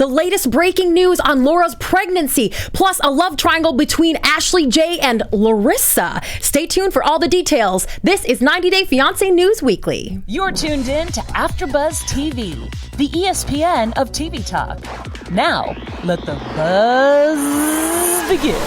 The latest breaking news on Laura's pregnancy, plus a love triangle between Ashley J and Larissa. Stay tuned for all the details. This is 90 Day Fiancé News Weekly. You're tuned in to AfterBuzz TV, the ESPN of TV talk. Now, let the buzz begin.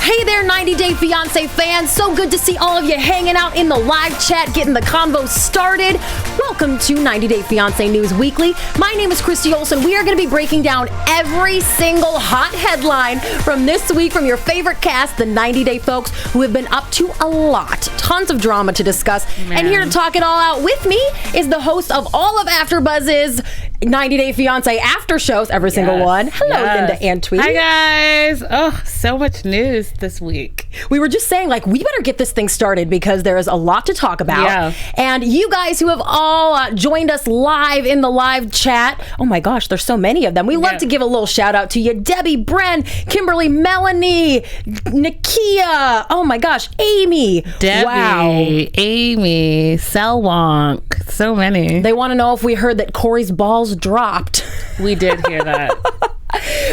Hey there, 90 Day Fiancé fans. So good to see all of you hanging out in the live chat, getting the convo started. Welcome to 90 Day Fiancé News Weekly. My name is Christy Olsen. We are going to be breaking down every single hot headline from this week from your favorite cast, the 90 Day folks, who have been up to a lot. Tons of drama to discuss. Man. And here to talk it all out with me is the host of all of AfterBuzz's 90 Day Fiancé after shows, every single one. Hello, Linda Antwi. Hi, guys. Oh, so much news this week. We were just saying, we better get this thing started because there is a lot to talk about. Yeah. And you guys who have all joined us live in the live chat, oh my gosh, there's so many of them. We love to give a little shout out to you. Debbie, Bren, Kimberly, Melanie, Nakia, oh my gosh, Amy. Debbie, wow. Amy, Selwonk, so many. They want to know if we heard that Corey's balls dropped. We did hear that.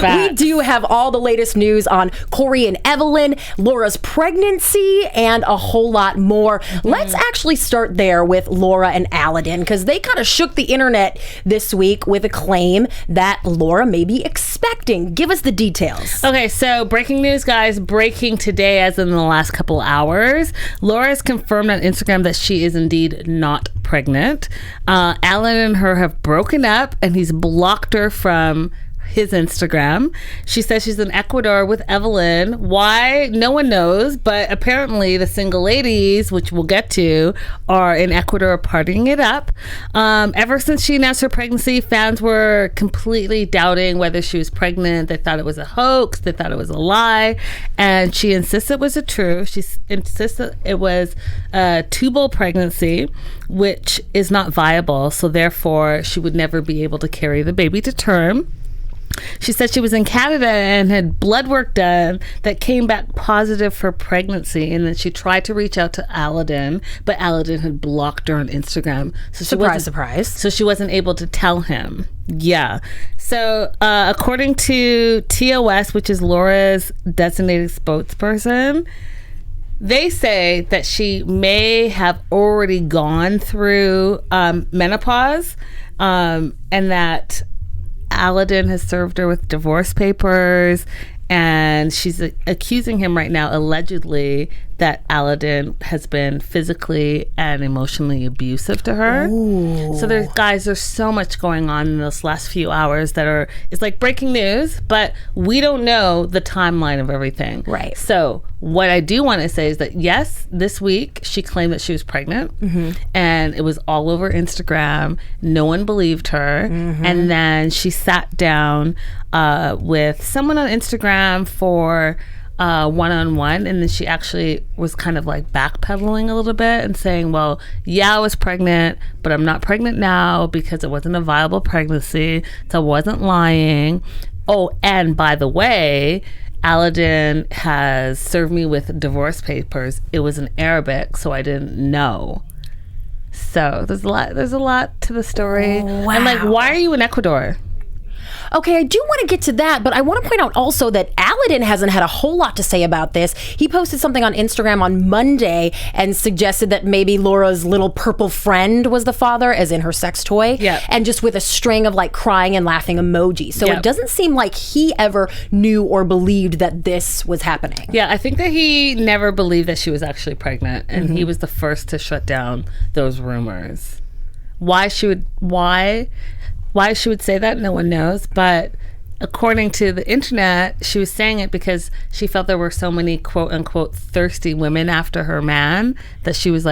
We do have all the latest news on Corey and Evelyn, Laura's pregnancy, and a whole lot more. Let's actually start there with Laura and Aladin, because they kind of shook the internet this week with a claim that Laura may be expecting. Give us the details. Okay, so breaking news, guys. Breaking today, as in the last couple hours. Laura has confirmed on Instagram that she is indeed not pregnant. Alan and her have broken up, and he's blocked her from his Instagram. She says she's in Ecuador with Evelyn. Why? No one knows, but apparently the single ladies, which we'll get to, are in Ecuador partying it up. Ever since she announced her pregnancy, fans were completely doubting whether she was pregnant. They thought it was a hoax. They thought it was a lie. And she insists it was true. She insists that it was a tubal pregnancy, which is not viable. So therefore, she would never be able to carry the baby to term. She said she was in Canada and had blood work done that came back positive for pregnancy, and then she tried to reach out to Aladin, but Aladin had blocked her on Instagram. So surprise. So she wasn't able to tell him. Yeah. So according to TOS, which is Laura's designated spokesperson, they say that she may have already gone through menopause, and that Aladin has served her with divorce papers, and she's accusing him right now, allegedly, that Aladin has been physically and emotionally abusive to her. Ooh. So there's so much going on in those last few hours that it's like breaking news, but we don't know the timeline of everything. Right. So what I do want to say is that yes, this week she claimed that she was pregnant, and it was all over Instagram. No one believed her. And then she sat down with someone on Instagram for one-on-one, and then she actually was kind of like backpedaling a little bit and saying, well, yeah, I was pregnant, but I'm not pregnant now because it wasn't a viable pregnancy, so I wasn't lying. Oh, and by the way, Aladin has served me with divorce papers. It was in Arabic, so I didn't know. So there's a lot to the story. Oh, wow. And why are you in Ecuador? Okay, I do want to get to that, but I want to point out also that Aladin hasn't had a whole lot to say about this. He posted something on Instagram on Monday and suggested that maybe Laura's little purple friend was the father, as in her sex toy, and just with a string of crying and laughing emojis. So it doesn't seem like he ever knew or believed that this was happening. Yeah, I think that he never believed that she was actually pregnant, and he was the first to shut down those rumors. Why she would say that, no one knows. But according to the internet, she was saying it because she felt there were so many quote unquote thirsty women after her man that she was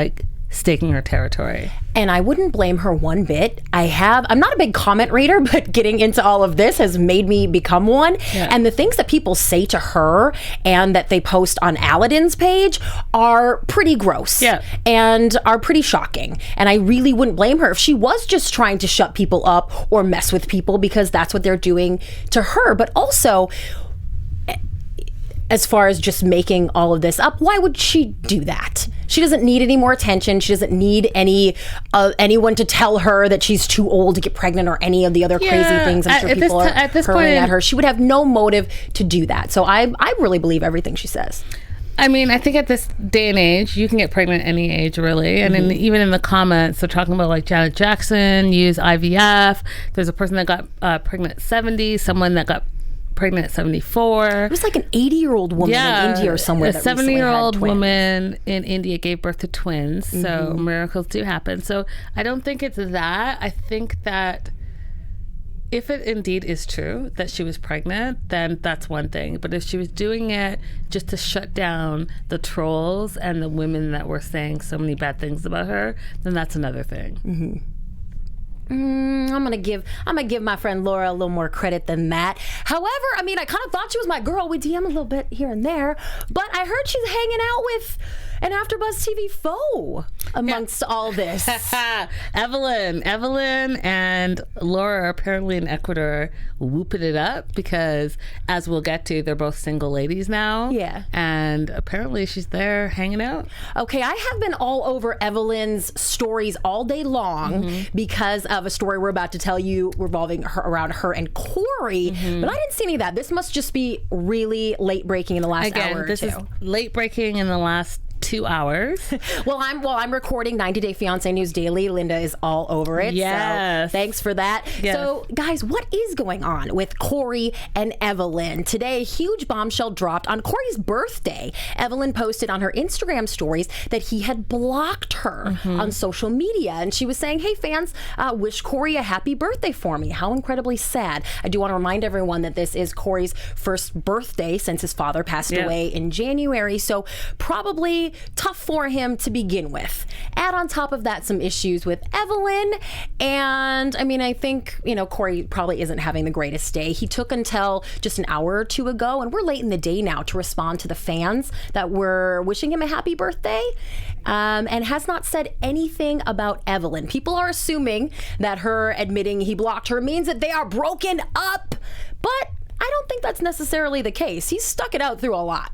staking her territory. And I wouldn't blame her one bit. I'm not a big comment reader, but getting into all of this has made me become one. Yeah. And the things that people say to her and that they post on Aladin's page are pretty gross and are pretty shocking. And I really wouldn't blame her if she was just trying to shut people up or mess with people, because that's what they're doing to her. But also, as far as just making all of this up. Why would she do that? She doesn't need any more attention. She doesn't need anyone to tell her that she's too old to get pregnant or any of the other crazy things I'm sure people are hurling at her. She would have no motive to do that. So I really believe everything she says. I mean, I think at this day and age, you can get pregnant at any age, really. And even in the comments, they're talking about like Janet Jackson used IVF. There's a person that got pregnant at 70, someone that got pregnant at 74. It was like an 80-year-old woman in India or somewhere. A 70-year-old woman in India gave birth to twins. So miracles do happen. So I don't think it's that. I think that if it indeed is true that she was pregnant, then that's one thing. But if she was doing it just to shut down the trolls and the women that were saying so many bad things about her, then that's another thing. I'm gonna give my friend Laura a little more credit than that. However, I mean, I kind of thought she was my girl. We DM a little bit here and there, but I heard she's hanging out with an AfterBuzz TV foe amongst all this. Evelyn and Laura are apparently in Ecuador whooping it up because, as we'll get to, they're both single ladies now. Yeah. And apparently she's there hanging out. Okay, I have been all over Evelyn's stories all day long because of a story we're about to tell you revolving around her and Corey, but I didn't see any of that. This must just be really late breaking in the last hour or two. This is late breaking in the last 2 hours. Well, I'm recording 90 Day Fiancé News Daily. Linda is all over it. Yes. So thanks for that. Yes. So, guys, what is going on with Corey and Evelyn? Today, a huge bombshell dropped on Corey's birthday. Evelyn posted on her Instagram stories that he had blocked her on social media. And she was saying, hey, fans, wish Corey a happy birthday for me. How incredibly sad. I do want to remind everyone that this is Corey's first birthday since his father passed away in January. So probably tough for him to begin with. Add on top of that some issues with Evelyn, and I mean, I think, Corey probably isn't having the greatest day. He took until just an hour or two ago, and we're late in the day now, to respond to the fans that were wishing him a happy birthday, and has not said anything about Evelyn. People are assuming that her admitting he blocked her means that they are broken up, but I don't think that's necessarily the case. He's stuck it out through a lot.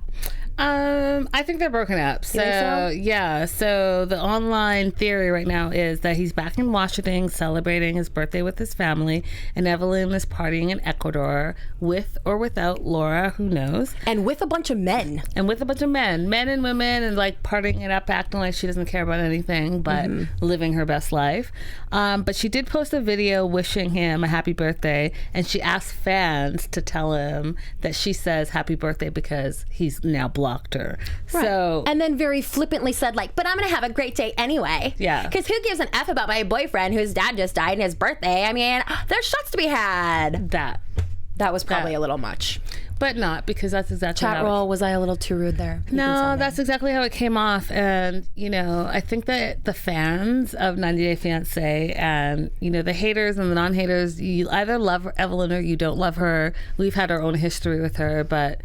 I think they're broken up. So, yeah. So the online theory right now is that he's back in Washington celebrating his birthday with his family, and Evelyn is partying in Ecuador with or without Laura, who knows? And with a bunch of men. Men and women, and like partying it up, acting like she doesn't care about anything, but living her best life. But she did post a video wishing him a happy birthday, and she asked fans to tell him that she says happy birthday because he's now blocked her. Right. So, and then very flippantly said, like, but I'm gonna have a great day anyway. Yeah. Because who gives an F about my boyfriend whose dad just died and his birthday? I mean, there's shots to be had. That was probably a little much. But not, because that's exactly Chat roll, was I a little too rude there? No, that's exactly how it came off. And, I think that the fans of 90 Day Fiancé and, the haters and the non-haters, you either love Evelyn or you don't love her. We've had our own history with her, but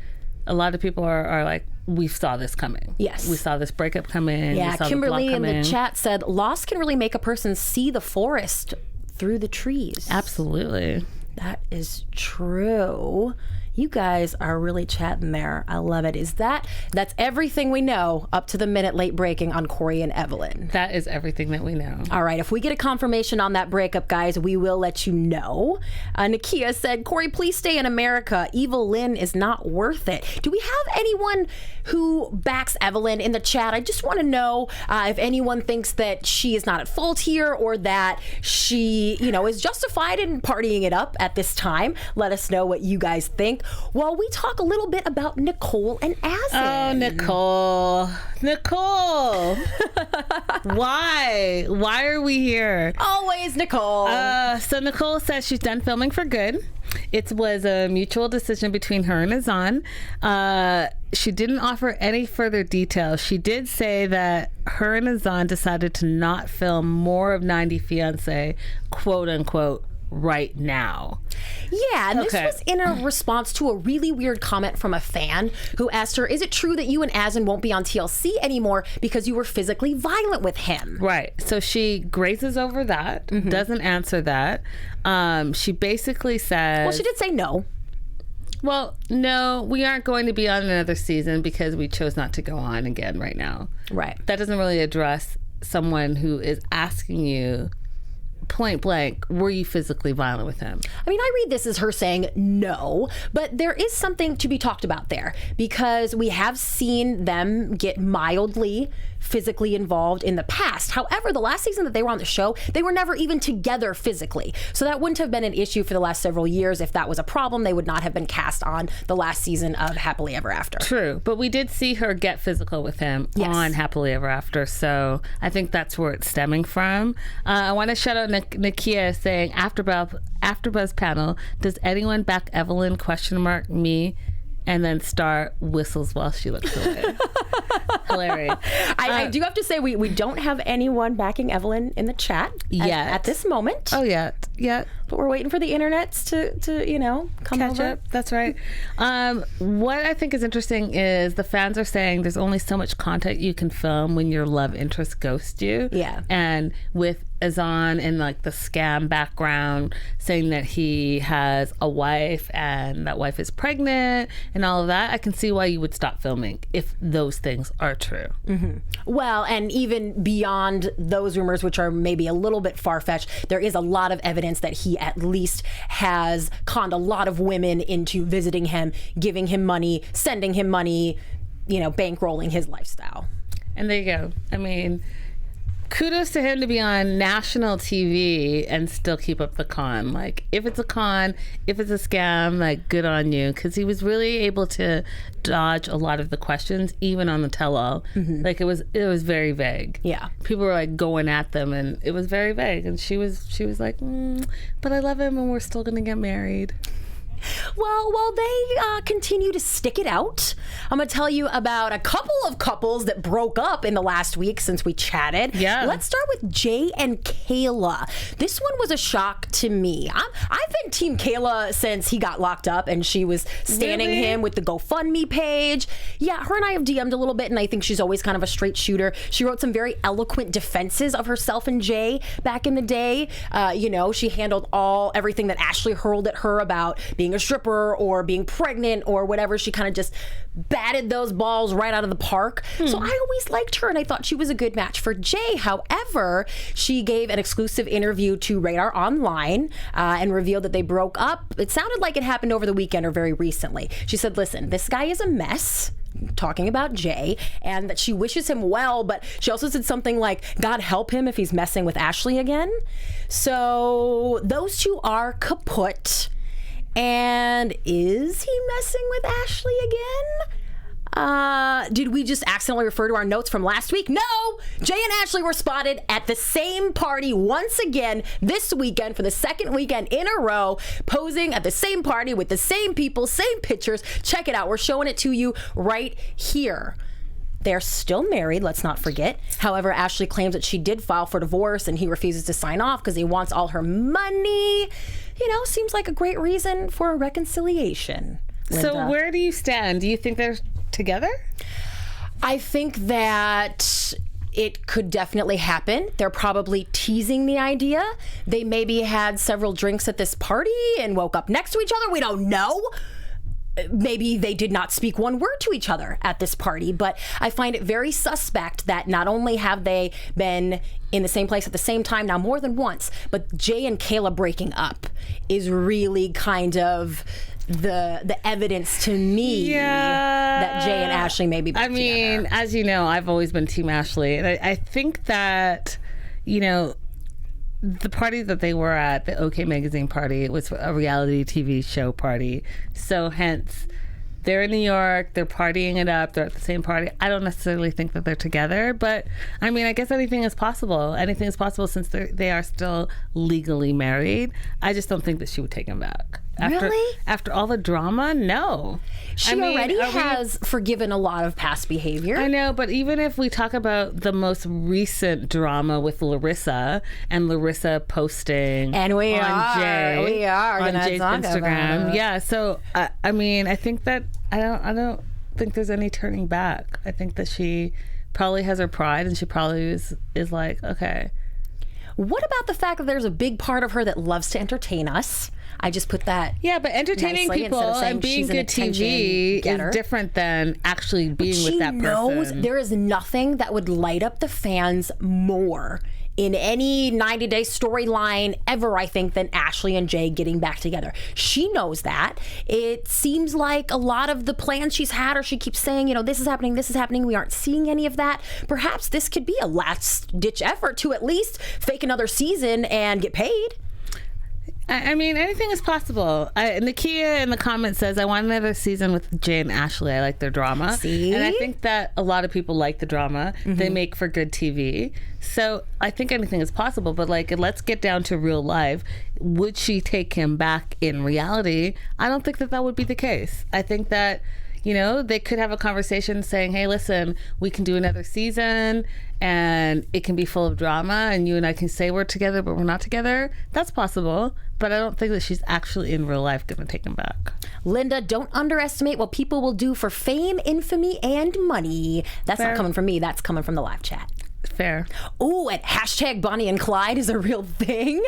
a lot of people are like, we saw this coming. Yes. We saw this breakup coming. Yeah, we saw Kimberly the in the chat said, loss can really make a person see the forest through the trees. Absolutely. That is true. You guys are really chatting there. I love it. That's everything we know up to the minute late breaking on Corey and Evelyn. That is everything that we know. All right. If we get a confirmation on that breakup, guys, we will let you know. Nakia said, Corey, please stay in America. Evil Lynn is not worth it. Do we have anyone who backs Evelyn in the chat? I just want to know if anyone thinks that she is not at fault here or that she, is justified in partying it up at this time. Let us know what you guys think. While we talk a little bit about Nicole and Azan. Oh, Nicole. Why are we here? Always Nicole. So Nicole says she's done filming for good. It was a mutual decision between her and Azan. She didn't offer any further details. She did say that her and Azan decided to not film more of 90 Fiancé, quote unquote, right now. Yeah, and this was in a response to a really weird comment from a fan who asked her, is it true that you and Azan won't be on TLC anymore because you were physically violent with him? Right. So she grazes over that, doesn't answer that. She basically says... Well, she did say no. Well, no, we aren't going to be on another season because we chose not to go on again right now. Right. That doesn't really address someone who is asking you point blank, were you physically violent with him? I mean, I read this as her saying no, but there is something to be talked about there because we have seen them get mildly physically involved in the past. However, the last season that they were on the show, they were never even together physically. So that wouldn't have been an issue for the last several years. If that was a problem, they would not have been cast on the last season of Happily Ever After. True, but we did see her get physical with him on Happily Ever After, so I think that's where it's stemming from. I want to shout out Nakia saying, AfterBuzz panel, does anyone back Evelyn ? Me, and then star whistles while she looks away. Hilarious. I do have to say we don't have anyone backing Evelyn in the chat at this moment. Oh yeah. But we're waiting for the internets to come catch over. up. That's right. What I think is interesting is the fans are saying there's only so much content you can film when your love interest ghosts you. Yeah. And with Azan and like the scam background, saying that he has a wife and that wife is pregnant and all of that, I can see why you would stop filming if those things are true. Mm-hmm. Well, and even beyond those rumors, which are maybe a little bit far-fetched, there is a lot of evidence that he at least has conned a lot of women into visiting him, giving him money, sending him money, bankrolling his lifestyle. And there you go. I mean, kudos to him to be on national TV and still keep up the con. Like, if it's a con, if it's a scam, like, good on you. Because he was really able to dodge a lot of the questions, even on the tell-all. Mm-hmm. Like, it was very vague. Yeah. People were, like, going at them, and it was very vague. And she was like, but I love him, and we're still going to get married. Well, while they continue to stick it out, I'm going to tell you about a couple of couples that broke up in the last week since we chatted. Yeah. Let's start with Jay and Kayla. This one was a shock to me. I've been Team Kayla since he got locked up and she was standing him with the GoFundMe page. Yeah, her and I have DM'd a little bit, and I think she's always kind of a straight shooter. She wrote some very eloquent defenses of herself and Jay back in the day. She handled everything that Ashley hurled at her about being a stripper or being pregnant or whatever. She kind of just batted those balls right out of the park. So I always liked her and I thought she was a good match for Jay. However, she gave an exclusive interview to Radar Online and revealed that they broke up. It sounded like it happened over the weekend or very recently. She said, listen, this guy is a mess, talking about Jay, and that she wishes him well, but she also said something like, God help him if he's messing with Ashley again. So those two are kaput. And is he messing with Ashley again? Did we just accidentally refer to our notes from last week? No! Jay and Ashley were spotted at the same party once again this weekend for the second weekend in a row, posing at the same party with the same people, same pictures. Check it out. We're showing it to you right here. They're still married, let's not forget. However, Ashley claims that she did file for divorce and he refuses to sign off because he wants all her money. Seems like a great reason for a reconciliation. Linda. So where do you stand? Do you think they're together? I think that it could definitely happen. They're probably teasing the idea. They maybe had several drinks at this party and woke up next to each other. We don't know. Maybe they did not speak one word to each other at this party, but I find it very suspect that not only have they been in the same place at the same time now more than once, but Jay and Kayla breaking up is really kind of the evidence to me that Jay and Ashley may be back together. As you know, I've always been Team Ashley, and I think that, the party that they were at, the OK Magazine party, it was a reality TV show party. So hence, they're in New York, they're partying it up, they're at the same party. I don't necessarily think that they're together, but I guess anything is possible. Anything is possible since they are still legally married. I just don't think that she would take him back. Really? After all the drama, no. She already has forgiven a lot of past behavior. I know, but even if we talk about the most recent drama with Larissa and Larissa posting and we on Jay's Instagram. Yeah, so I think that I don't think there's any turning back. I think that she probably has her pride and she probably is like, okay. What about the fact that there's a big part of her that loves to entertain us? I just put that. Yeah, but entertaining nicely people instead of saying and being she's an good TV attention-getter. is different than actually being with that person. She knows there is nothing that would light up the fans more in any 90-day storyline ever, I think, than Ashley and Jay getting back together. She knows that. It seems like a lot of the plans she's had, or she keeps saying, this is happening, we aren't seeing any of that. Perhaps this could be a last-ditch effort to at least fake another season and get paid. I mean, anything is possible. Nakia in the comments says, I want another season with Jay and Ashley. I like their drama. See? And I think that a lot of people like the drama. They make for good TV. So I think anything is possible. But let's get down to real life. Would she take him back in reality? I don't think that would be the case. I think that they could have a conversation saying, hey, listen, we can do another season and it can be full of drama and you and I can say we're together, but we're not together. That's possible. But I don't think that she's actually in real life going to take him back. Linda, don't underestimate what people will do for fame, infamy, and money. That's Fair. not coming from me. That's coming from the live chat. Fair. Oh, and hashtag Bonnie and Clyde is a real thing.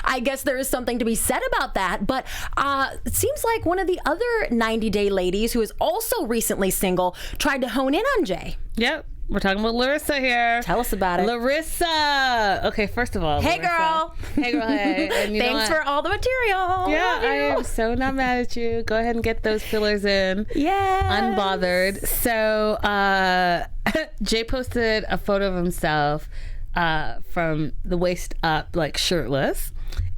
I guess there is something to be said about that. But it seems like one of the other 90-day ladies who is also recently single tried to hone in on Jay. Yep. We're talking about Larissa here. Tell us about it. Larissa. Okay, first of all, Hey, Larissa. girl. Hey, girl. Hey. And you know Thanks what? for all the material. Yeah, I am so not mad at you. Go ahead and get those fillers in. Yeah. Unbothered. So, Jay posted a photo of himself from the waist up, shirtless.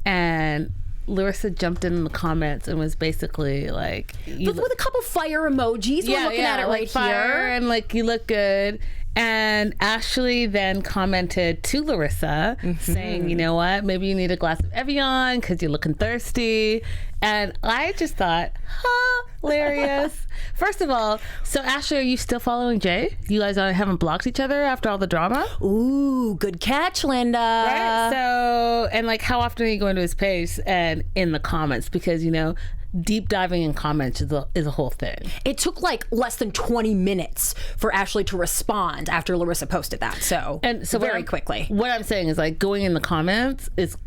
And Larissa jumped in the comments and was basically like... with a couple fire emojis. We're looking at it right fire here. And you look good. And Ashley then commented to Larissa saying, you know what, maybe you need a glass of Evian because you're looking thirsty. And I just thought, hilarious. First of all, so Ashley, are you still following Jay? You guys haven't blocked each other after all the drama? Ooh, good catch, Linda. Right? So, and how often are you going to his page and in the comments? Because, deep diving in comments is a whole thing. It took less than 20 minutes for Ashley to respond after Larissa posted that. So very quickly. What I'm saying is going in the comments is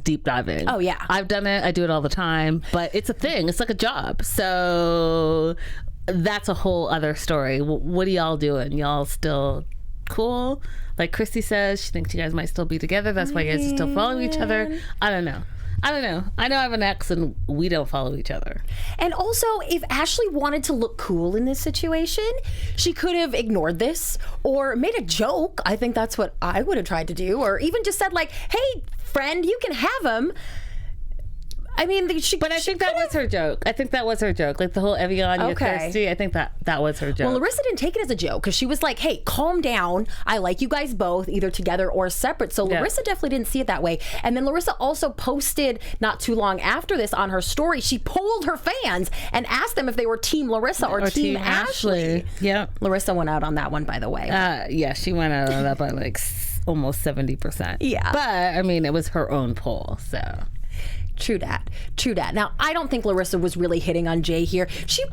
deep diving. Oh yeah. I've done it. I do it all the time, but it's a thing. It's like a job. So that's a whole other story. What are y'all doing? Y'all still cool? Like Christy says, she thinks you guys might still be together. That's why you guys are still following each other. I don't know. I know I have an ex and we don't follow each other. And also, if Ashley wanted to look cool in this situation, she could have ignored this or made a joke. I think that's what I would have tried to do. Or even just said hey, friend, you can have him. I mean, I think that was her joke. I think that was her joke. The whole Evian, you're thirsty. I think that was her joke. Well, Larissa didn't take it as a joke because she was like, hey, calm down. I like you guys both, either together or separate. So Larissa definitely didn't see it that way. And then Larissa also posted not too long after this on her story. She polled her fans and asked them if they were Team Larissa or Team Ashley. Yep. Larissa went out on that one, by the way. Yeah, she went out on that by almost 70%. Yeah. But, I mean, it was her own poll, so... True that. Now, I don't think Larissa was really hitting on Jay here. She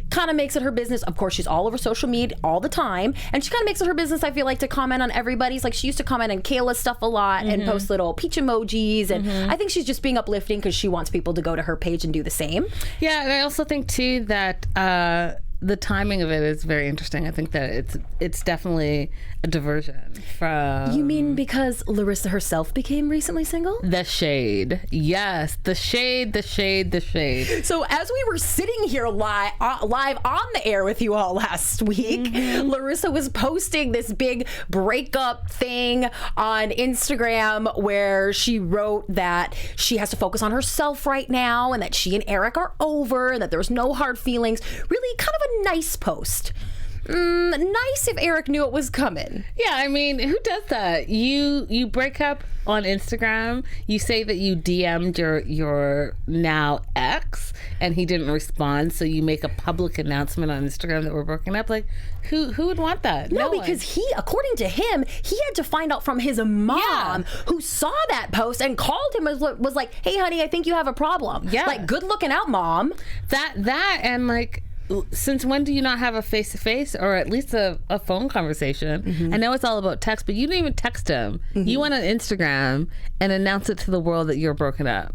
kind of makes it her business. Of course, she's all over social media all the time. And she kind of makes it her business, I feel like, to comment on everybody's. She used to comment on Kayla's stuff a lot and post little peach emojis. And I think she's just being uplifting because she wants people to go to her page and do the same. Yeah, and I also think, too, that... the timing of it is very interesting. I think that it's definitely a diversion from... You mean because Larissa herself became recently single? The shade. Yes, the shade. So as we were sitting here live on the air with you all last week, Larissa was posting this big breakup thing on Instagram where she wrote that she has to focus on herself right now and that she and Eric are over and that there's no hard feelings. Really kind of a nice post. Nice if Eric knew it was coming. Yeah, I mean, who does that? You break up on Instagram, you say that you DM'd your now ex and he didn't respond, so you make a public announcement on Instagram that we're broken up. Who would want that? No, because according to him, he had to find out from his mom who saw that post and called him and was like, hey honey, I think you have a problem. Yeah. Good looking out, mom. That and since when do you not have a face-to-face or at least a phone conversation? I know it's all about text, but you didn't even text him. You went on Instagram and announced it to the world that you're broken up.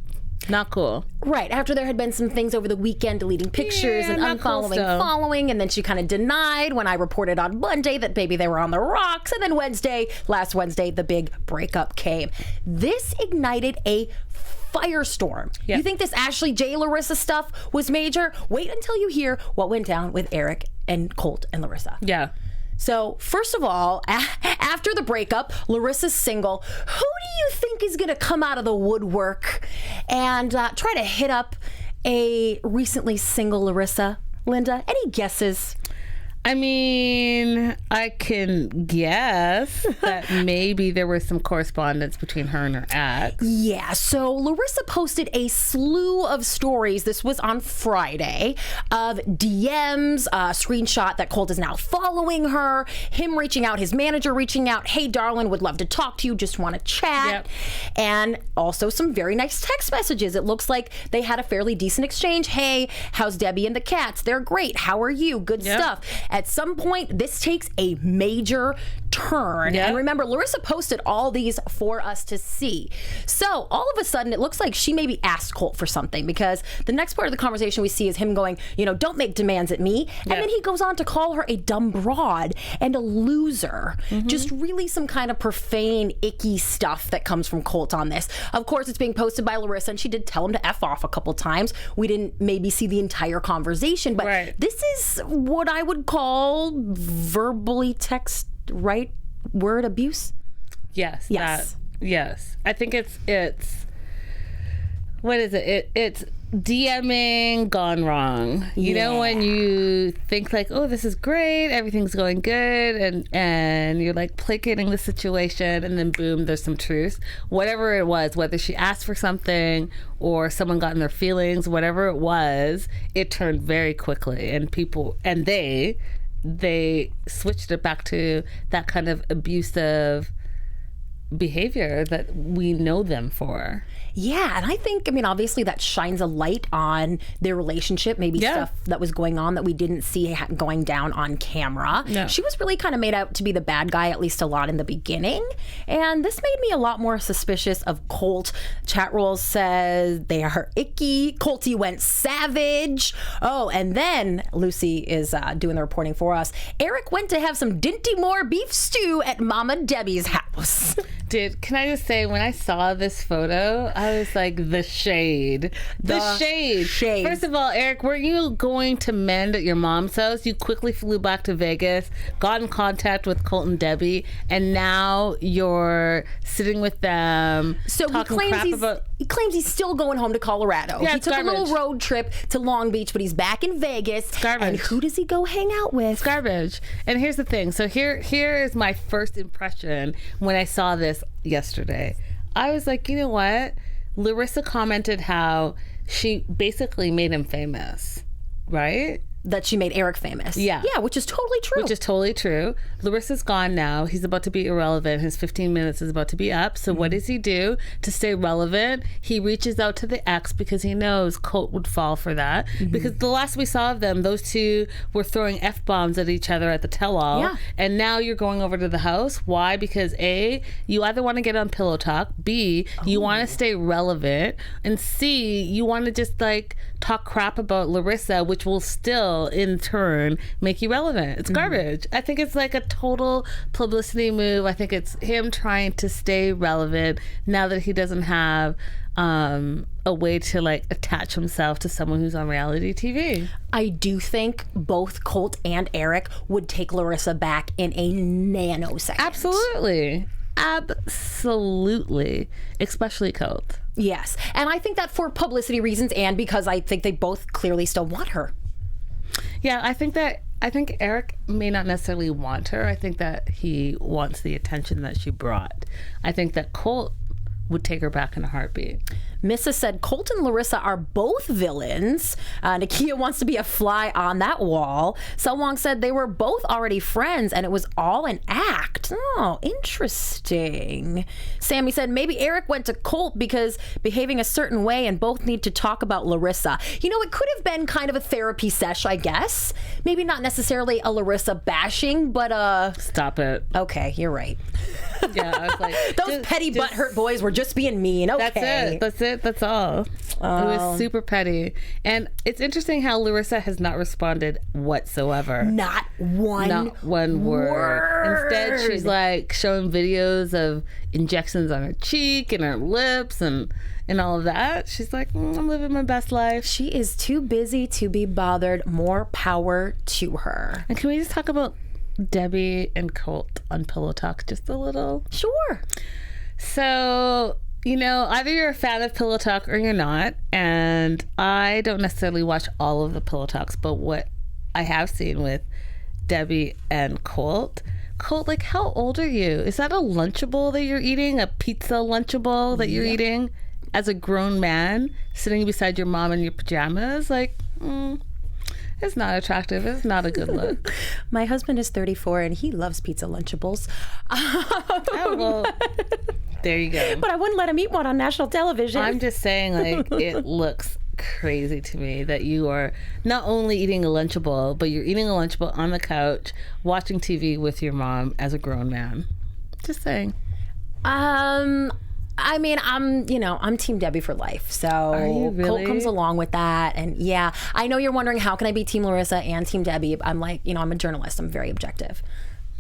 Not cool. Right. After there had been some things over the weekend, deleting pictures and unfollowing, following, and then she kind of denied when I reported on Monday that maybe they were on the rocks. And then last Wednesday, the big breakup came. This ignited a firestorm. Yeah. You think this Ashley J. Larissa stuff was major? Wait until you hear what went down with Eric and Colt and Larissa. Yeah. So, first of all, after the breakup, Larissa's single. Who do you think is going to come out of the woodwork and try to hit up a recently single Larissa? Linda, any guesses? I mean, I can guess that maybe there was some correspondence between her and her ex. Yeah, so Larissa posted a slew of stories. This was on Friday of DMs, a screenshot that Colt is now following her, him reaching out, his manager reaching out, hey, darling, would love to talk to you, just want to chat. Yep. And also some very nice text messages. It looks like they had a fairly decent exchange. Hey, how's Debbie and the cats? They're great. How are you? Good stuff. At some point, this takes a major turn. Yep. And remember, Larissa posted all these for us to see. So all of a sudden, it looks like she maybe asked Colt for something, because the next part of the conversation we see is him going, don't make demands at me. Yep. And then he goes on to call her a dumb broad and a loser. Mm-hmm. Just really some kind of profane, icky stuff that comes from Colt on this. Of course, it's being posted by Larissa, and she did tell him to F off a couple times. We didn't maybe see the entire conversation, but this is what I would call verbally text word abuse. Yes. Yes. I think it's what is it? It's DMing gone wrong. You know, when you think like, oh, this is great, everything's going good, and you're like placating the situation, and then boom, there's some truth. Whatever it was, whether she asked for something or someone got in their feelings, whatever it was, it turned very quickly, and they switched it back to that kind of abusive behavior that we know them for. Yeah, and I think, obviously that shines a light on their relationship, maybe stuff that was going on that we didn't see going down on camera. No. She was really kind of made out to be the bad guy, at least a lot in the beginning, and this made me a lot more suspicious of Colt. Chat roll says they are icky. Colty went savage. Oh, and then Lucy is doing the reporting for us. Eric went to have some Dinty Moore beef stew at Mama Debbie's house. Dude, can I just say, when I saw this photo, I was like, the shade. The shade. First of all, Eric, were you going to mend at your mom's house? You quickly flew back to Vegas, got in contact with Colt and Debbie, and now you're sitting with them. So he claims he's still going home to Colorado. Yeah, he took a little road trip to Long Beach, but he's back in Vegas. It's garbage. And who does he go hang out with? It's garbage. And here's the thing. So here is my first impression when I saw this yesterday. I was like, you know what? Larissa commented how she basically made him famous, right? That she made Eric famous. Yeah, which is totally true. Larissa's gone now. He's about to be irrelevant. His 15 minutes is about to be up. So what does he do to stay relevant? He reaches out to the ex because he knows Colt would fall for that. Mm-hmm. Because the last we saw of them, those two were throwing F-bombs at each other at the tell-all. Yeah. And now you're going over to the house. Why? Because A, you either want to get on Pillow Talk. B, you want to stay relevant. And C, you want to just like talk crap about Larissa, which will still in turn make you relevant. It's garbage. I think it's like a total publicity move. I think it's him trying to stay relevant now that he doesn't have a way to like attach himself to someone who's on reality TV. I do think both Colt and Eric would take Larissa back in a nanosecond. Absolutely. Especially Colt. Yes. And I think that for publicity reasons and because I think they both clearly still want her. Yeah, I think Eric may not necessarily want her. I think that he wants the attention that she brought. I think that Colt would take her back in a heartbeat. Missa said Colt and Larissa are both villains. Nakia wants to be a fly on that wall. Selwong said they were both already friends and it was all an act. Oh, interesting. Sammy said maybe Eric went to Colt because behaving a certain way and both need to talk about Larissa. It could have been kind of a therapy sesh, I guess. Maybe not necessarily a Larissa bashing, but Stop it. Okay, you're right. Yeah, I was like... Those petty butthurt boys were just being mean. Okay. That's it. it. That's all. It was super petty. And it's interesting how Larissa has not responded whatsoever. Not one word. Instead, she's like showing videos of injections on her cheek and her lips and all of that. She's like, I'm living my best life. She is too busy to be bothered. More power to her. And can we just talk about Debbie and Colt on Pillow Talk just a little? Sure. So, either you're a fan of Pillow Talk or you're not. And I don't necessarily watch all of the Pillow Talks, but what I have seen with Debbie and Colt, like, how old are you? Is that a Lunchable that you're eating? A pizza Lunchable that you're eating as a grown man sitting beside your mom in your pajamas? Like, it's not attractive. It's not a good look. My husband is 34 and he loves pizza Lunchables. Oh, well, there you go. But I wouldn't let him eat one on national television. I'm just saying, like, it looks crazy to me that you are not only eating a Lunchable, but you're eating a Lunchable on the couch, watching TV with your mom as a grown man. Just saying. I mean, I'm Team Debbie for life. So Are you really? Colt comes along with that. And yeah, I know you're wondering, how can I be Team Larissa and Team Debbie? I'm like, I'm a journalist. I'm very objective.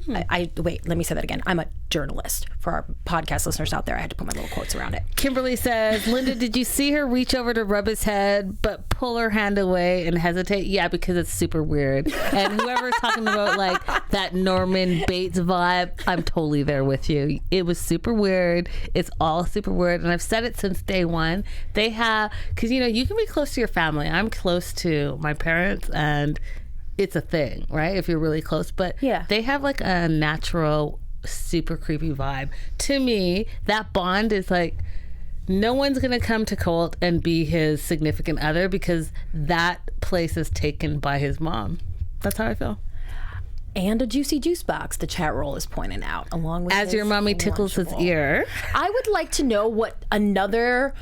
Wait, let me say that again. I'm a journalist. For our podcast listeners out there, I had to put my little quotes around it. Kimberly says, Linda, did you see her reach over to rub his head but pull her hand away and hesitate? Yeah, because it's super weird. And whoever's talking about like that Norman Bates vibe, I'm totally there with you. It was super weird. It's all super weird. And I've said it since day one. They have, because you can be close to your family. I'm close to my parents and it's a thing, right? If you're really close. But yeah, they have like a natural, super creepy vibe. To me, that bond is like, no one's going to come to Colt and be his significant other because that place is taken by his mom. That's how I feel. And a juicy juice box, the chat roll is pointing out, along with As your mommy tickles his ear. I would like to know what another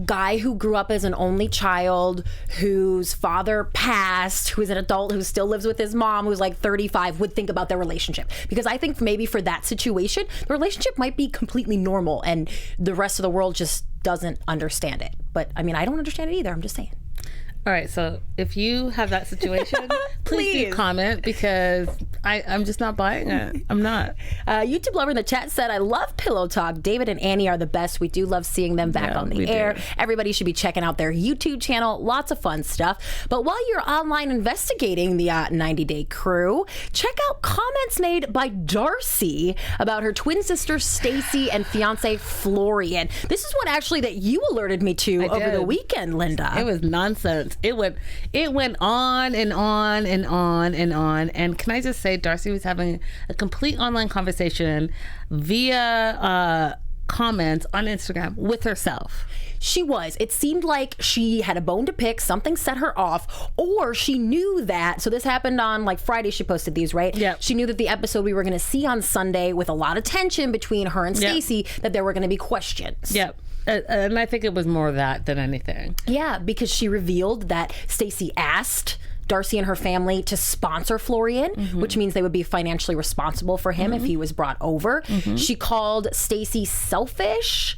guy who grew up as an only child, whose father passed, who's an adult, who still lives with his mom, who's like 35, would think about their relationship. Because I think maybe for that situation, the relationship might be completely normal and the rest of the world just doesn't understand it. But I mean, I don't understand it either. I'm just saying. All right, so if you have that situation, please do comment, because I'm just not buying it. I'm not. YouTube lover in the chat said, I love Pillow Talk. David and Annie are the best. We do love seeing them back on the air. Everybody should be checking out their YouTube channel. Lots of fun stuff. But while you're online investigating the 90 Day Crew, check out comments made by Darcy about her twin sister Stacy and fiance Florian. This is one actually that you alerted me to over the weekend, Linda. It was nonsense. It went on and on and on and on. And can I just say, Darcy was having a complete online conversation via comments on Instagram with herself. She was. It seemed like she had a bone to pick, something set her off, or she knew that, so this happened on like Friday, she posted these, right? Yeah. She knew that the episode we were going to see on Sunday, with a lot of tension between her and Stacy, that there were going to be questions. Yep. And I think it was more that than anything. Yeah, because she revealed that Stacy asked Darcy and her family to sponsor Florian, which means they would be financially responsible for him if he was brought over. She called Stacy selfish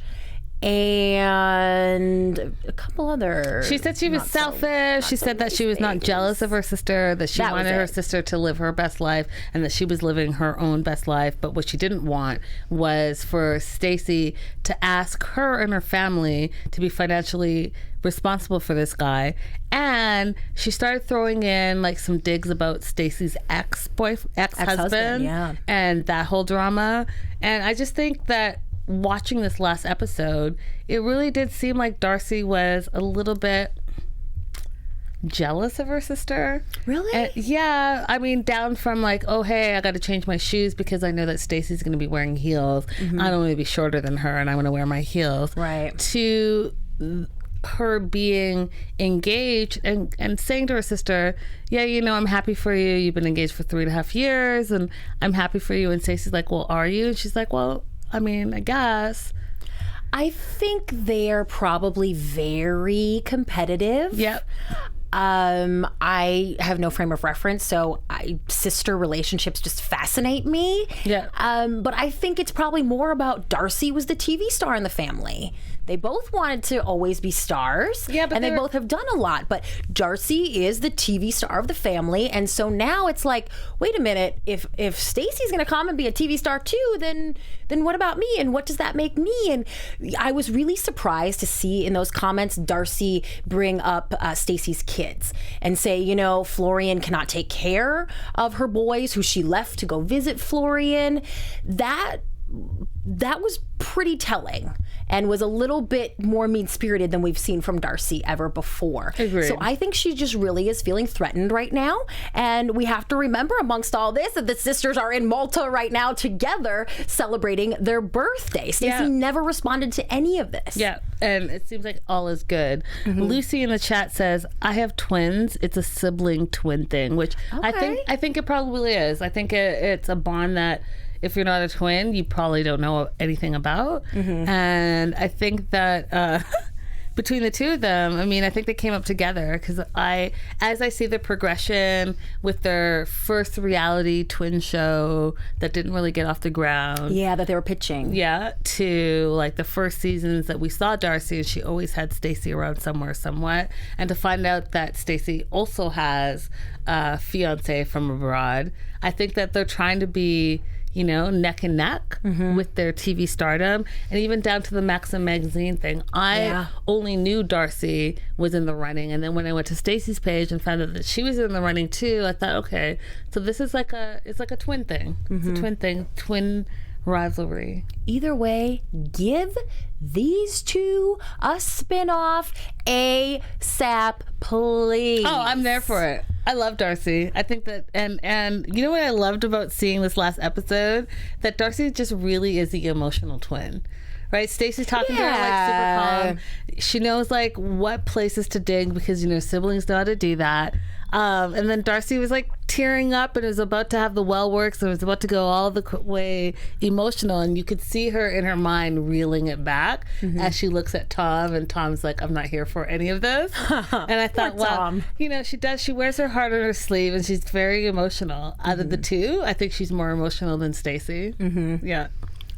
and a couple other. She said she was selfish. She said that she was not jealous of her sister, that she wanted her sister to live her best life, and that she was living her own best life. But what she didn't want was for Stacy to ask her and her family to be financially responsible for this guy. And she started throwing in like some digs about Stacy's ex-husband, and that whole drama. And I just think that watching this last episode, it really did seem like Darcy was a little bit jealous of her sister. Really? And yeah, I mean, down from like, oh hey, I got to change my shoes because I know that Stacy's going to be wearing heels. I don't want to be shorter than her, and I want to wear my heels. Right. To her being engaged and saying to her sister, yeah, I'm happy for you. You've been engaged for 3.5 years, and I'm happy for you. And Stacy's like, well, are you? And she's like, well, I mean, I guess. I think they're probably very competitive. Yep. I have no frame of reference, so sister relationships just fascinate me. Yeah. But I think it's probably more about Darcy was the TV star in the family. they both wanted to always be stars. Yeah, but and they both have done a lot. But Darcy is the TV star of the family, and so now it's like, wait a minute, if Stacy's going to come and be a TV star too, then what about me? And what does that make me? And I was really surprised to see in those comments Darcy bring up Stacy's kids and say, you know, Florian cannot take care of her boys who she left to go visit Florian. That was pretty telling and was a little bit more mean-spirited than we've seen from Darcy ever before. Agreed. So I think she just really is feeling threatened right now. And we have to remember amongst all this that the sisters are in Malta right now together celebrating their birthday. Stacey never responded to any of this. Yeah, and it seems like all is good. Lucy in the chat says, I have twins. It's a sibling twin thing, which I think it probably is. I think it's a bond that if you're not a twin, you probably don't know anything about. And I think that between the two of them, I mean, I think they came up together because as I see the progression with their first reality twin show that didn't really get off the ground. Yeah, that they were pitching. Yeah, to like the first seasons that we saw Darcy, and she always had Stacy around somewhere, somewhat. And to find out that Stacy also has a fiance from abroad, I think that they're trying to be, you know, neck and neck with their TV stardom, and even down to the Maxim magazine thing. I only knew Darcy was in the running, and then when I went to Stacy's page and found out that she was in the running too, I thought, okay, so this is like it's like a twin thing. It's a twin thing, twin rivalry. Either way, give these two a spinoff ASAP, please. Oh, I'm there for it. I love Darcy. I think that, and you know what I loved about seeing this last episode? That Darcy just really is the emotional twin. Right? Stacy's talking to her like super calm. She knows like what places to dig because, you know, siblings know how to do that. And then Darcy was like tearing up and was about to have the well works and was about to go all the way emotional, and you could see her in her mind reeling it back as she looks at Tom, and Tom's like, I'm not here for any of this. And I thought, well, Tom. You know, she wears her heart on her sleeve, and she's very emotional. Out of the two, I think she's more emotional than Stacy. Yeah.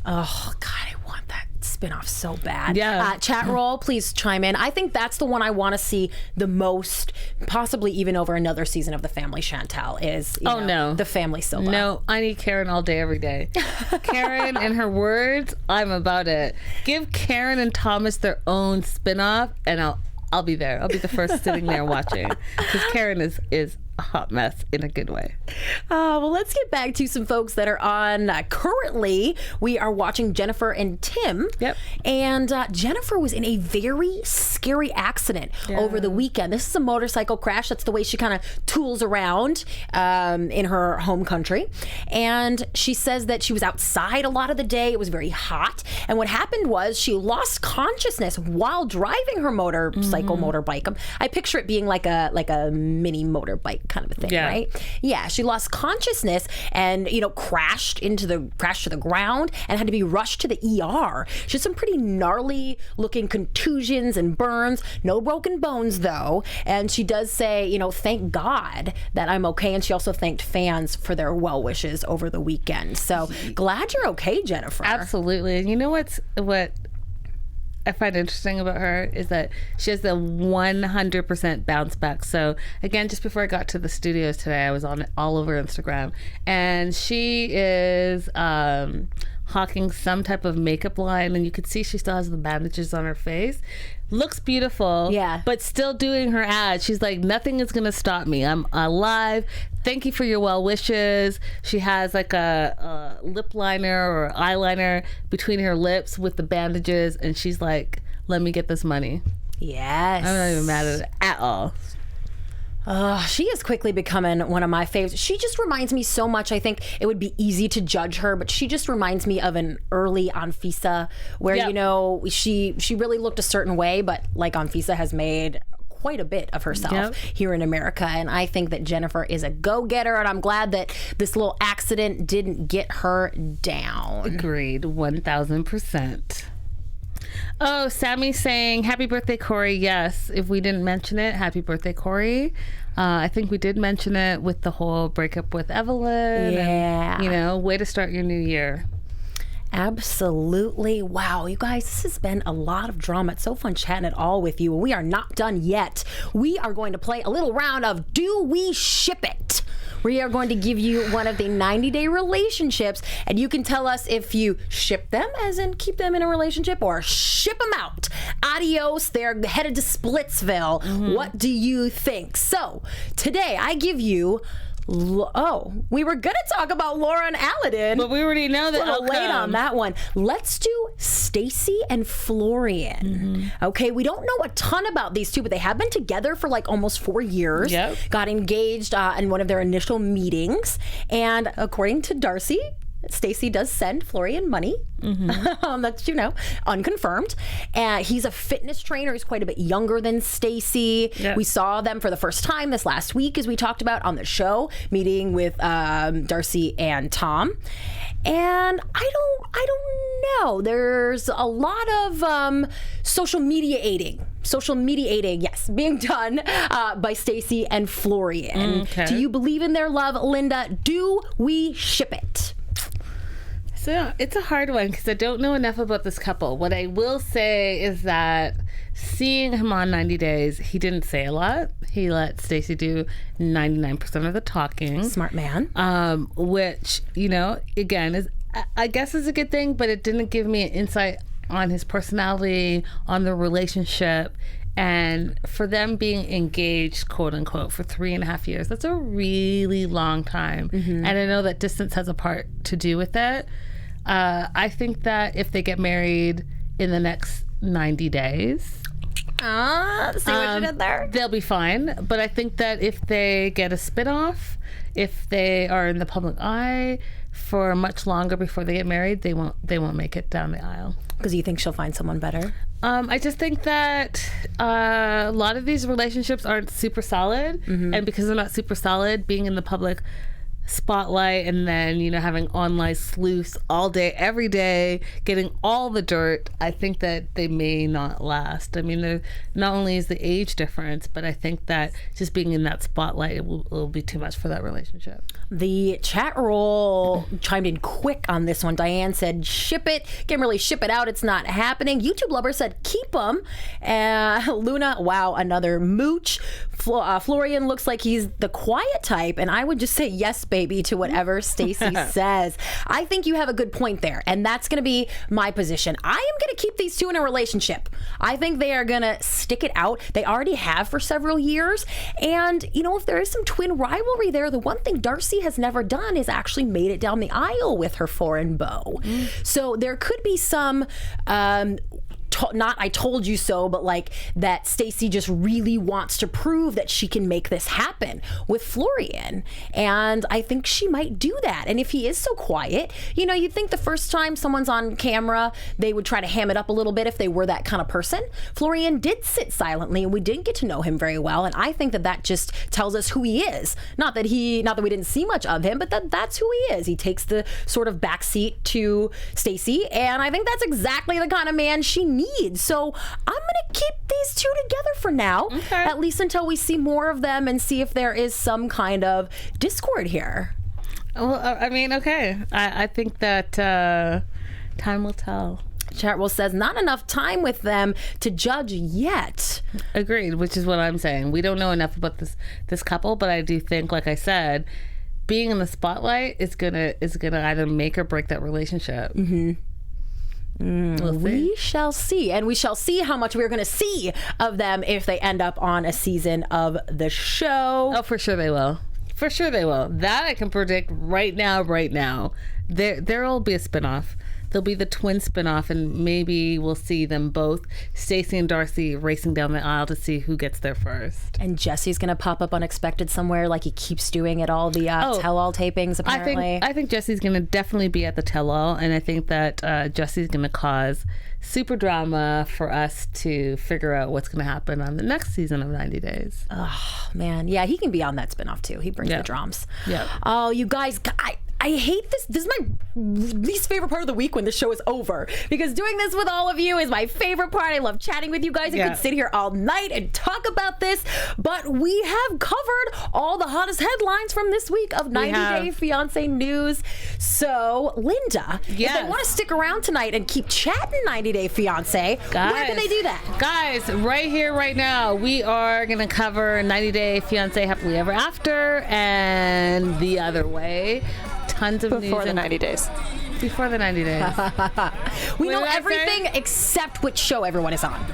Oh God, I want that spinoff so bad. Yeah. Chat roll, please chime in. I think that's the one I want to see the most, possibly even over another season of The Family. Chantel is no, The Family Silva. No, I need Karen all day, every day. Karen and her words, I'm about it. Give Karen and Thomas their own spinoff, and I'll be there. I'll be the first sitting there watching, because Karen is a hot mess in a good way. Well, let's get back to some folks that are on currently. We are watching Jennifer and Tim. Yep. And Jennifer was in a very scary accident over the weekend. This is a motorcycle crash. That's the way she kind of tools around in her home country. And she says that she was outside a lot of the day. It was very hot. And what happened was she lost consciousness while driving her motorbike. I picture it being like a mini motorbike kind of a thing, right? Yeah, she lost consciousness and, you know, crashed to the ground and had to be rushed to the ER. She had some pretty gnarly looking contusions and burns. No broken bones though. And she does say, you know, thank God that I'm okay. And she also thanked fans for their well wishes over the weekend. So glad you're okay, Jennifer. Absolutely. And you know what I find interesting about her is that she has the 100% bounce back. So again, just before I got to the studios today, I was on all over Instagram, and she is hawking some type of makeup line, and you could see she still has the bandages on her face. Looks beautiful, but still doing her ad. She's like, nothing is gonna stop me. I'm alive. Thank you for your well wishes. She has like a lip liner or eyeliner between her lips with the bandages, and she's like, let me get this money. Yes. I'm not even mad at it at all. She is quickly becoming one of my favorites. She just reminds me so much. I think it would be easy to judge her, but she just reminds me of an early Anfisa where, you know, she really looked a certain way, but like Anfisa has made quite a bit of herself here in America. And I think that Jennifer is a go-getter, and I'm glad that this little accident didn't get her down. Agreed, 1000%. Oh, Sammy saying, happy birthday, Corey. Yes, if we didn't mention it, happy birthday, Corey. I think we did mention it with the whole breakup with Evelyn. Yeah. And, you know, way to start your new year. Absolutely. Wow, you guys, this has been a lot of drama. It's so fun chatting it all with you, and we are not done yet. We are going to play a little round of Do We Ship It? We are going to give you one of the 90-day relationships, and you can tell us if you ship them, as in keep them in a relationship, or ship them out. Adios, they're headed to Splitsville. What do you think? So, today I give you... we were going to talk about Laura and Aladin. But we already know that. A little late on that one. Let's do Stacy and Florian. Okay, we don't know a ton about these two, but they have been together for like almost 4 years. Yep. Got engaged in one of their initial meetings. And according to Darcy, Stacy does send Florian money. That's, unconfirmed. He's a fitness trainer. He's quite a bit younger than Stacy. Yep. We saw them for the first time this last week, as we talked about on the show, meeting with Darcy and Tom. And I don't know. There's a lot of social mediating, yes, being done by Stacy and Florian. Okay. Do you believe in their love, Linda? Do we ship it? So it's a hard one because I don't know enough about this couple. What I will say is that seeing him on 90 Days, he didn't say a lot. He let Stacy do 99% of the talking. Smart man. Which, again, I guess is a good thing, but it didn't give me an insight on his personality, on the relationship. And for them being engaged, quote unquote, for 3.5 years, that's a really long time. And I know that distance has a part to do with it. I think that if they get married in the next 90 days, see what you did there? they'll be fine. But I think that if they get a spinoff, if they are in the public eye for much longer before they get married, they won't make it down the aisle. Because you think she'll find someone better? I just think that a lot of these relationships aren't super solid. And because they're not super solid, being in the public spotlight and then having online sleuths all day every day getting all the dirt, I think that they may not last. I mean, not only is the age difference, but I think that just being in that spotlight will be too much for that relationship. The chat roll chimed in quick on this one. Diane said ship it, can't really ship it out, it's not happening. YouTube Lover said keep them. Luna, wow, another mooch. Florian looks like he's the quiet type, and I would just say yes baby to whatever Stacy says. I think you have a good point there, and that's going to be my position. I am going to keep these two in a relationship. I think they are going to stick it out. They already have for several years, and if there is some twin rivalry there, the one thing Darcy has never done is actually made it down the aisle with her foreign beau. So there could be some not I told you so, but like that Stacy just really wants to prove that she can make this happen with Florian. And I think she might do that. And if he is so quiet, you'd think the first time someone's on camera, they would try to ham it up a little bit if they were that kind of person. Florian did sit silently and we didn't get to know him very well. And I think that just tells us who he is. Not that we didn't see much of him, but that's who he is. He takes the sort of backseat to Stacy. And I think that's exactly the kind of man she needs. So I'm going to keep these two together for now, at least until we see more of them and see if there is some kind of discord here. Well, I mean, okay. I think that time will tell. Chartwell says not enough time with them to judge yet. Agreed, which is what I'm saying. We don't know enough about this couple, but I do think, like I said, being in the spotlight is gonna either make or break that relationship. We shall see, and we shall see how much we're going to see of them if they end up on a season of the show. Oh, for sure they will. For sure they will. That I can predict right now. There will be a spinoff. There'll be the twin spinoff, and maybe we'll see them both, Stacy and Darcy, racing down the aisle to see who gets there first. And Jesse's going to pop up unexpected somewhere, like he keeps doing at all the tell-all tapings, apparently. I think Jesse's going to definitely be at the tell-all, and I think that Jesse's going to cause super drama for us to figure out what's going to happen on the next season of 90 Days. Oh, man. Yeah, he can be on that spinoff, too. He brings the drums. Yeah. Oh, you guys... I hate this. This is my least favorite part of the week when the show is over, because doing this with all of you is my favorite part. I love chatting with you guys. I could sit here all night and talk about this, but we have covered all the hottest headlines from this week of 90 Day Fiancé news. So, Linda, if they want to stick around tonight and keep chatting 90 Day Fiancé, where can they do that? Guys, right here, right now, we are going to cover 90 Day Fiancé Happily Ever After and The Other Way. Tons of news. Before the 90 days. Before the 90 days. We know everything except which show everyone is on.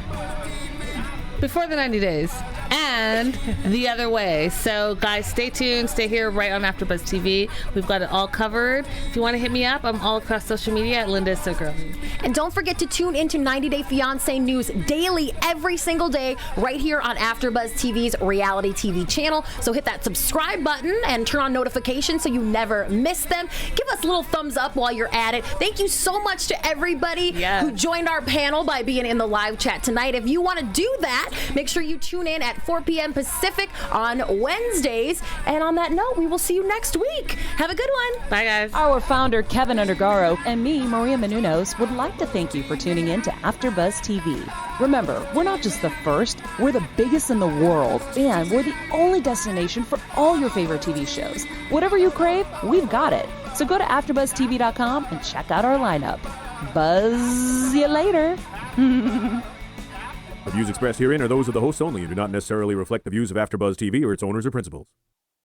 Before the 90 days. And The Other Way. So, guys, stay tuned. Stay here right on AfterBuzz TV. We've got it all covered. If you want to hit me up, I'm all across social media at Linda So Girly. And don't forget to tune into 90 Day Fiancé news daily, every single day, right here on AfterBuzz TV's reality TV channel. So hit that subscribe button and turn on notifications so you never miss them. Give us a little thumbs up while you're at it. Thank you so much to everybody who joined our panel by being in the live chat tonight. If you want to do that, make sure you tune in at 4 p.m. Pacific on Wednesdays. And on that note, we will see you next week. Have a good one. Bye, guys. Our founder, Keven Undergaro, and me, Maria Menounos, would like to thank you for tuning in to AfterBuzz TV. Remember, we're not just the first, we're the biggest in the world, and we're the only destination for all your favorite TV shows. Whatever you crave, we've got it. So go to AfterBuzzTV.com and check out our lineup. Buzz you later. The views expressed herein are those of the hosts only and do not necessarily reflect the views of AfterBuzz TV or its owners or principals.